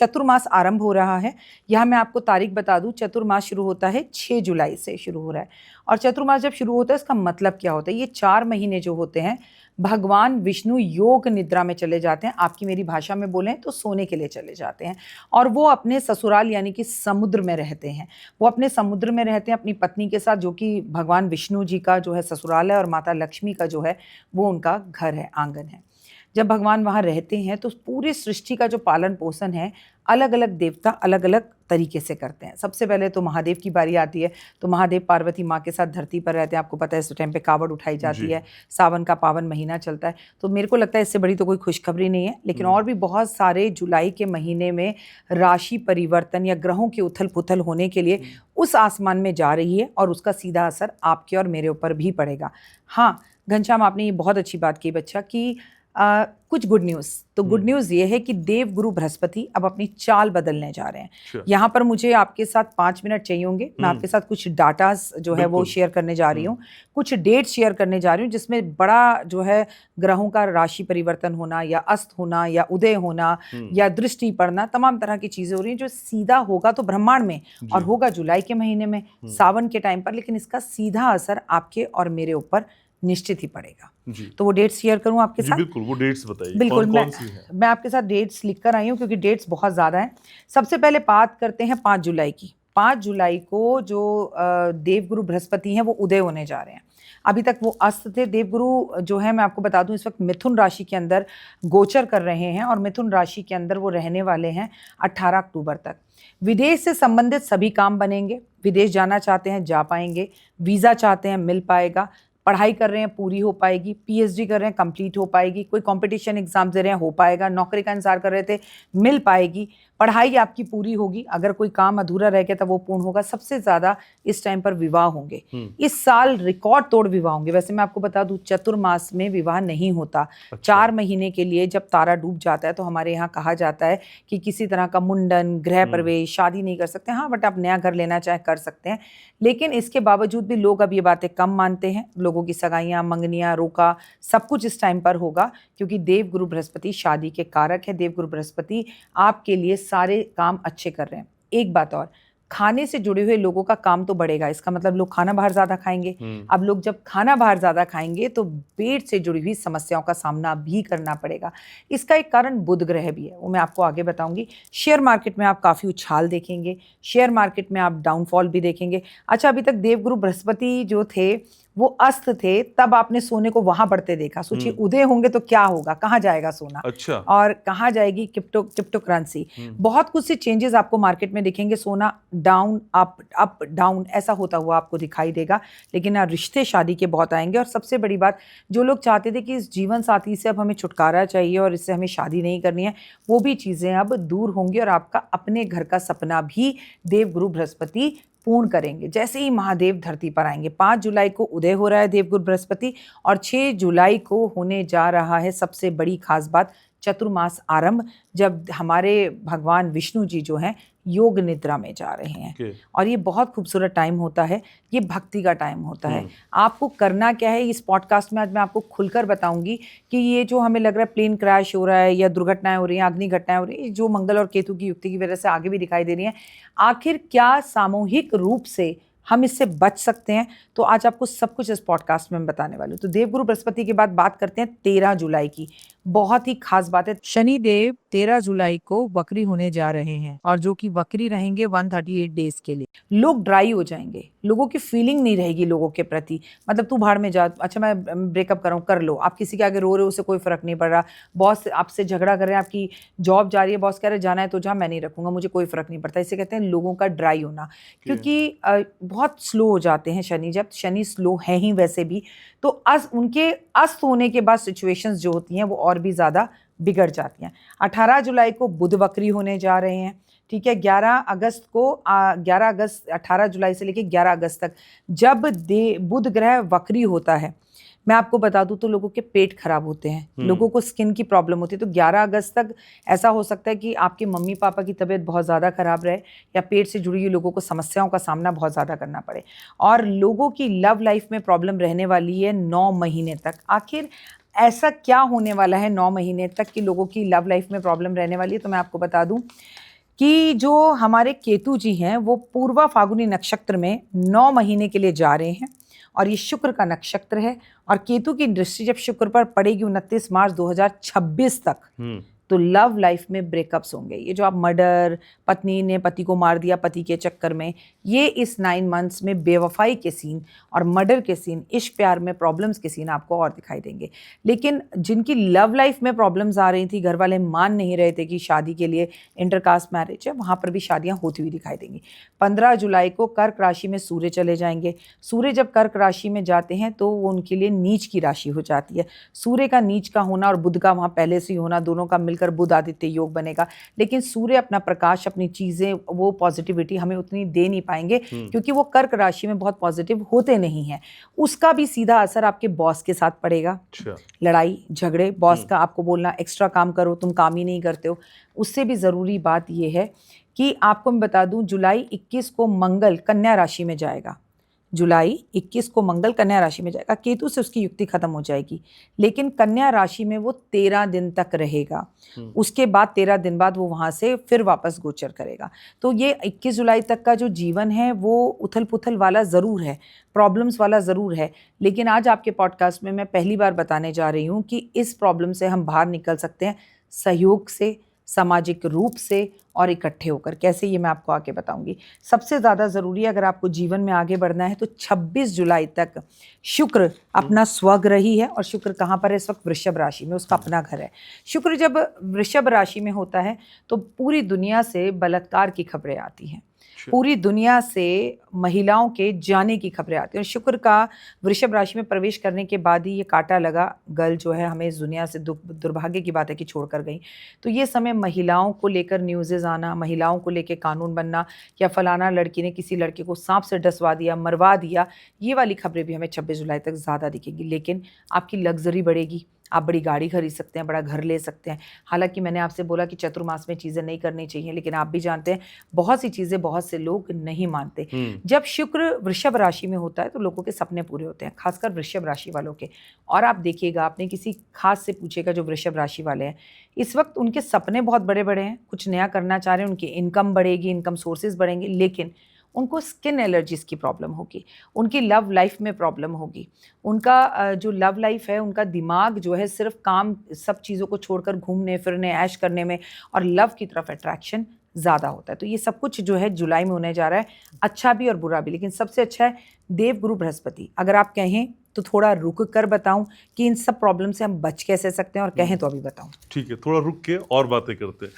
चतुर्मास आरंभ हो रहा है। यहाँ मैं आपको तारीख बता दूं, चतुर्मास शुरू होता है 6 जुलाई से शुरू हो रहा है। और चतुर्मास जब शुरू होता है इसका मतलब क्या होता है, ये 4 महीने जो होते हैं भगवान विष्णु योग निद्रा में चले जाते हैं, आपकी मेरी भाषा में बोलें तो सोने के लिए चले जाते हैं। और वो अपने ससुराल यानी कि समुद्र में रहते हैं। वो अपने समुद्र में रहते हैं अपनी पत्नी के साथ, जो कि भगवान विष्णु जी का जो है ससुराल है और माता लक्ष्मी का जो है वो उनका घर है, आंगन है। जब भगवान वहाँ रहते हैं तो पूरी सृष्टि का जो पालन पोषण है अलग अलग देवता अलग अलग तरीके से करते हैं। सबसे पहले तो महादेव की बारी आती है, तो महादेव पार्वती माँ के साथ धरती पर रहते हैं। आपको पता है इस टाइम पे कावड़ उठाई जाती है, सावन का पावन महीना चलता है। तो मेरे को लगता है इससे बड़ी तो कोई खुशखबरी नहीं है। लेकिन और भी बहुत सारे जुलाई के महीने में राशि परिवर्तन या ग्रहों की उथल पुथल होने के लिए उस आसमान में जा रही है और उसका सीधा असर आपके और मेरे ऊपर भी पड़ेगा। हाँ घनश्याम, आपने ये बहुत अच्छी बात की बच्चा कि कुछ गुड न्यूज़। तो गुड न्यूज़ ये है कि देव गुरु बृहस्पति अब अपनी चाल बदलने जा रहे हैं। यहाँ पर मुझे आपके साथ 5 मिनट चाहिए होंगे। मैं आपके साथ कुछ डाटा जो है वो शेयर करने जा रही हूँ, कुछ डेट शेयर करने जा रही हूँ, जिसमें बड़ा जो है ग्रहों का राशि परिवर्तन होना या अस्त होना या उदय होना या दृष्टि पड़ना, तमाम तरह की चीज़ें हो रही हैं जो सीधा होगा तो ब्रह्मांड में और होगा जुलाई के महीने में सावन के टाइम पर, लेकिन इसका सीधा असर आपके और मेरे ऊपर निश्चित ही पड़ेगा। तो वो डेट्स शेयर करूं आपके साथ? बिल्कुल, वो डेट्स बताइए। बिल्कुल, कौन सी है? मैं आपके साथ डेट्स लिख कर आई हूँ क्योंकि डेट्स बहुत ज़्यादा हैं। सबसे पहले बात करते हैं 5 जुलाई की। 5 जुलाई को जो देवगुरु बृहस्पति हैं वो उदय होने जा रहे हैं। अभी तक वो अस्त थे। देवगुरु जो है मैं आपको बता दूं इस वक्त मिथुन राशि के अंदर गोचर कर रहे हैं और मिथुन राशि के अंदर वो रहने वाले हैं 18 अक्टूबर तक। विदेश से संबंधित सभी काम बनेंगे। विदेश जाना चाहते हैं जा पाएंगे, वीज़ा चाहते हैं मिल पाएगा, पढ़ाई कर रहे हैं पूरी हो पाएगी, पीएचडी कर रहे हैं कंप्लीट हो पाएगी, कोई कंपटीशन एग्जाम दे रहे हैं हो पाएगा, नौकरी का इंतजार कर रहे थे मिल पाएगी, पढ़ाई आपकी पूरी होगी, अगर कोई काम अधूरा रह गया तो वो पूर्ण होगा। सबसे ज़्यादा इस टाइम पर विवाह होंगे। इस साल रिकॉर्ड तोड़ विवाह होंगे। वैसे मैं आपको बता दूं चतुर्मास में विवाह नहीं होता। 4 महीने के लिए जब तारा डूब जाता है तो हमारे यहाँ कहा जाता है कि किसी तरह का मुंडन, गृह प्रवेश, शादी नहीं कर सकते। हाँ बट आप नया घर लेना चाहे कर सकते हैं, लेकिन इसके बावजूद भी लोग अब ये बातें कम मानते हैं। लोगों की सगाइयाँ, मंगनियाँ, रोका सब कुछ इस टाइम पर होगा क्योंकि देव गुरु बृहस्पति शादी के कारक है। देव गुरु बृहस्पति आपके लिए सारे काम अच्छे कर रहे हैं। एक बात और, खाने से जुड़े हुए लोगों का काम तो बढ़ेगा। इसका मतलब लोग खाना बाहर ज्यादा खाएंगे। अब लोग जब खाना बाहर ज्यादा खाएंगे तो पेट से जुड़ी हुई समस्याओं का सामना भी करना पड़ेगा। इसका एक कारण बुध ग्रह भी है, वो मैं आपको आगे बताऊंगी। शेयर मार्केट में आप काफी उछाल देखेंगे, शेयर मार्केट में आप डाउनफॉल भी देखेंगे। अच्छा, अभी तक देवगुरु बृहस्पति जो थे वो अस्त थे, तब आपने सोने को वहां बढ़ते देखा। सोचिए उदय होंगे तो क्या होगा, कहाँ जाएगा सोना। अच्छा। और कहाँ जाएगी क्रिप्टो करेंसी। बहुत कुछ से चेंजेस आपको मार्केट में दिखेंगे। सोना डाउन अप अप डाउन ऐसा होता हुआ आपको दिखाई देगा। लेकिन रिश्ते शादी के बहुत आएंगे। और सबसे बड़ी बात, जो लोग चाहते थे कि इस जीवन साथी से अब हमें छुटकारा चाहिए और इससे हमें शादी नहीं करनी है, वो भी चीज़ें अब दूर होंगी और आपका अपने घर का सपना भी देवगुरु बृहस्पति पूर्ण करेंगे। जैसे ही महादेव धरती पर आएंगे, 5 जुलाई को उदय हो रहा है देवगुरु बृहस्पति और 6 जुलाई को होने जा रहा है सबसे बड़ी खास बात, चतुर्मास आरंभ, जब हमारे भगवान विष्णु जी जो हैं योग निद्रा में जा रहे हैं। और ये बहुत खूबसूरत टाइम होता है, ये भक्ति का टाइम होता है। आपको करना क्या है, इस पॉडकास्ट में आज मैं आपको खुलकर बताऊंगी कि ये जो हमें लग रहा है प्लेन क्रैश हो रहा है या दुर्घटनाएं हो रही हैं, अग्नि घटनाएं हो रही हैं, जो मंगल और केतु की युक्ति की वजह से आगे भी दिखाई दे रही हैं, आखिर क्या सामूहिक रूप से हम इससे बच सकते हैं, तो आज आपको सब कुछ इस पॉडकास्ट में मैं बताने वाली हूँ। तो देवगुरु बृहस्पति के बाद बात करते हैं 13 जुलाई की। बहुत ही खास बात है, शनि देव 13 जुलाई को वक्री होने जा रहे हैं और जो कि वक्री रहेंगे 138 डेज के लिए। लोग ड्राई हो जाएंगे, लोगों की फीलिंग नहीं रहेगी लोगों के प्रति। मतलब तू भाड़ में जा, अच्छा मैं ब्रेकअप कर रहा हूँ, कर लो। आप किसी के आगे रो रहे हो, उससे कोई फर्क नहीं पड़ रहा। बॉस आपसे झगड़ा कर रहे हैं, आपकी जॉब जा रही है, बॉस कह रहे जाना है तो जा, मैं नहीं रखूंगा, मुझे कोई फर्क नहीं पड़ता। इसे कहते हैं लोगों का ड्राई होना, क्योंकि बहुत स्लो हो जाते हैं शनि। जब शनि स्लो है ही वैसे भी, तो उनके अस्त होने के बाद सिचुएशंस जो होती हैं वो और भी ज़्यादा बिगड़ जाती हैं। 18 जुलाई को बुध वक्री होने जा रहे हैं, ठीक है। 11 अगस्त को 11 अगस्त 18 जुलाई से लेकर 11 अगस्त तक जब बुध ग्रह वक्री होता है, मैं आपको बता दूं तो लोगों के पेट खराब होते हैं, लोगों को स्किन की प्रॉब्लम होती है। तो 11 अगस्त तक ऐसा हो सकता है कि आपके मम्मी पापा की तबीयत बहुत ज़्यादा खराब रहे या पेट से जुड़ी हुई लोगों को समस्याओं का सामना बहुत ज़्यादा करना पड़े। और लोगों की लव लाइफ में प्रॉब्लम रहने वाली है 9 महीने तक। आखिर ऐसा क्या होने वाला है 9 महीने तक कि लोगों की लव लाइफ में प्रॉब्लम रहने वाली है, तो मैं आपको बता दूं कि जो हमारे केतु जी हैं वो पूर्वा फागुनी नक्षत्र में 9 महीने के लिए जा रहे हैं और ये शुक्र का नक्षत्र है और केतु की दृष्टि जब शुक्र पर पड़ेगी 29 मार्च 2026 तक तो लव लाइफ में ब्रेकअप्स होंगे। ये जो आप मर्डर, पत्नी ने पति को मार दिया पति के चक्कर में, ये इस 9 मंथ्स में बेवफाई के सीन और मर्डर के सीन, इश्क प्यार में प्रॉब्लम्स के सीन आपको और दिखाई देंगे। लेकिन जिनकी लव लाइफ में प्रॉब्लम्स आ रही थी, घर वाले मान नहीं रहे थे कि शादी के लिए इंटरकास्ट मैरिज है, वहाँ पर भी शादियाँ होती हुई दिखाई देंगी। 15 जुलाई को कर्क राशि में सूर्य चले जाएंगे। सूर्य जब कर्क राशि में जाते हैं तो वो उनके लिए नीच की राशि हो जाती है। सूर्य का नीच का होना और बुध का वहाँ पहले से ही होना, दोनों का मिलकर बुध आदित्य योग बनेगा। लेकिन सूर्य अपना प्रकाश, अपनी चीजें, वो पॉजिटिविटी हमें उतनी दे नहीं पाएंगे क्योंकि वो कर्क राशि में बहुत पॉजिटिव होते नहीं हैं। उसका भी सीधा असर आपके बॉस के साथ पड़ेगा। लड़ाई झगड़े, बॉस का आपको बोलना एक्स्ट्रा काम करो, तुम काम ही नहीं करते हो। उससे भी ज़रूरी बात यह है कि आपको मैं बता दूं, जुलाई 21 को मंगल कन्या राशि में जाएगा। जुलाई 21 को मंगल कन्या राशि में जाएगा। केतु से उसकी युक्ति खत्म हो जाएगी, लेकिन कन्या राशि में वो 13 दिन तक रहेगा। उसके बाद 13 दिन बाद वो वहाँ से फिर वापस गोचर करेगा। तो ये 21 जुलाई तक का जो जीवन है वो उथल पुथल वाला ज़रूर है, प्रॉब्लम्स वाला ज़रूर है। लेकिन आज आपके पॉडकास्ट में मैं पहली बार बताने जा रही हूँ कि इस प्रॉब्लम से हम बाहर निकल सकते हैं सहयोग से, सामाजिक रूप से और इकट्ठे होकर। कैसे, ये मैं आपको आगे बताऊंगी। सबसे ज़्यादा ज़रूरी है अगर आपको जीवन में आगे बढ़ना है तो 26 जुलाई तक शुक्र अपना स्वग्रह ही है। और शुक्र कहाँ पर है इस वक्त? वृषभ राशि में, उसका अपना घर है। शुक्र जब वृषभ राशि में होता है तो पूरी दुनिया से बलात्कार की खबरें आती हैं, पूरी दुनिया से महिलाओं के जाने की खबरें आती हैं। और शुक्र का वृषभ राशि में प्रवेश करने के बाद ही ये कांटा लगा गल जो है हमें इस दुनिया से दुर्भाग्य की बात है कि छोड़कर गई। तो ये समय महिलाओं को लेकर न्यूज़ेज़ आना, महिलाओं को लेकर कानून बनना, या फलाना लड़की ने किसी लड़के को सांप से डसवा दिया, मरवा दिया, ये वाली खबरें भी हमें 26 जुलाई तक ज़्यादा दिखेंगी। लेकिन आपकी लग्जरी बढ़ेगी, आप बड़ी गाड़ी खरीद सकते हैं, बड़ा घर ले सकते हैं। हालांकि मैंने आपसे बोला कि चतुर्मास में चीज़ें नहीं करनी चाहिए, लेकिन आप भी जानते हैं बहुत सी चीज़ें बहुत से लोग नहीं मानते। जब शुक्र वृषभ राशि में होता है तो लोगों के सपने पूरे होते हैं, खासकर वृषभ राशि वालों के। और आप देखिएगा, आपने किसी खास से पूछेगा जो वृषभ राशि वाले हैं, इस वक्त उनके सपने बहुत बड़े बड़े हैं, कुछ नया करना चाह रहे हैं, उनकी इनकम बढ़ेगी, इनकम सोर्सेज बढ़ेंगे, लेकिन उनको स्किन एलर्जीज की प्रॉब्लम होगी, उनकी लव लाइफ में प्रॉब्लम होगी। उनका जो लव लाइफ है, उनका दिमाग जो है सिर्फ काम, सब चीज़ों को छोड़कर घूमने फिरने, ऐश करने में और लव की तरफ अट्रैक्शन ज़्यादा होता है। तो ये सब कुछ जो है जुलाई में होने जा रहा है, अच्छा भी और बुरा भी। लेकिन सबसे अच्छा है देवगुरु बृहस्पति। अगर आप कहें तो थोड़ा रुक कर बताऊं कि इन सब प्रॉब्लम से हम बच कैसे सकते हैं, और कहें तो अभी बताऊं। ठीक है, थोड़ा रुक के और बातें करते हैं।